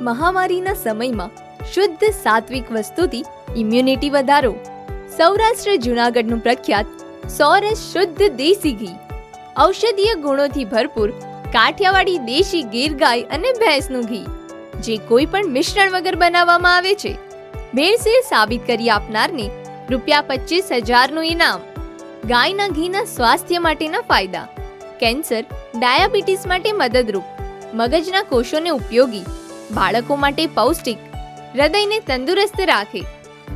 મહામારીના સમયમાં શુદ્ધ સાત્વિક વસ્તુથી ઇમ્યુનિટી વધારો. સૌરાષ્ટ્ર જૂનાગઢનું પ્રખ્યાત સોરસ શુદ્ધ દેશી ઘી. ઔષધીય ગુણોથી ભરપૂર કાઠિયાવાડી દેશી ગીર ગાય અને ભેંસનું ઘી, જે કોઈ પણ મિશ્રણ વગર બનાવવામાં આવે છે. ભેળસેળ સાબિત કરી આપનારને ₹25,000નું ઇનામ. ગાયના ઘીના સ્વાસ્થ્ય માટેના ફાયદા: કેન્સર, ડાયાબિટીસ માટે મદદરૂપ, મગજના કોષોને ઉપયોગી, બાળકો માટે પૌષ્ટિક, હૃદયને તંદુરસ્ત રાખે,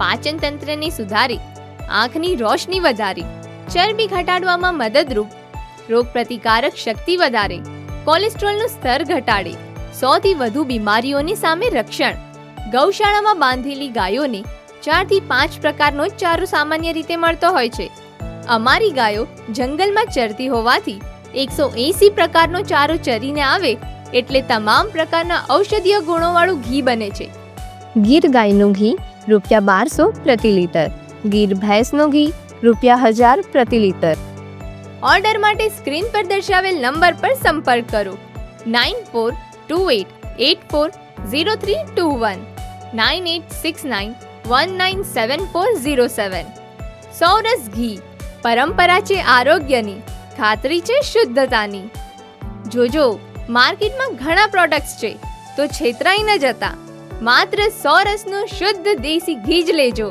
પાચન તંત્રને સુધારે, આંખની રોશની વધારે, ચરબી ઘટાડવામાં મદદરૂપ, રોગ પ્રતિકારક શક્તિ વધારે, કોલેસ્ટ્રોલનું સ્તર ઘટાડે, 100થી વધુ બીમારીઓની સામે રક્ષણ. ગૌશાળામાં બાંધેલી ગાયોને 4 થી 5 પ્રકારનો ચારો સામાન્ય રીતે મળતો હોય છે. અમારી ગાયો જંગલમાં ચરતી હોવાથી 180 પ્રકારનો ચારો ચરીને આવે એટલે તમામ પ્રકારના ઔષધીય ગુણોવાળું ઘી બને છે. ગીર ગાયનું ઘી ₹1200 પ્રતિ લીટર, ગીર ભેંસનું ઘી ₹1000 પ્રતિ લીટર. ઓર્ડર માટે સ્ક્રીન પર દર્શાવેલ નંબર પર સંપર્ક કરો. 9428840321 9869197407. સૌરસ ઘી, પરંપરા છે આરોગ્યની, ખાતરી છે શુદ્ધતાની. જોજો, માર્કેટમાં ઘણા પ્રોડક્ટ્સ છે, તો છેતરાઈ ન જતા. માત્ર સોરસનું શુદ્ધ દેશી ઘી જ લેજો.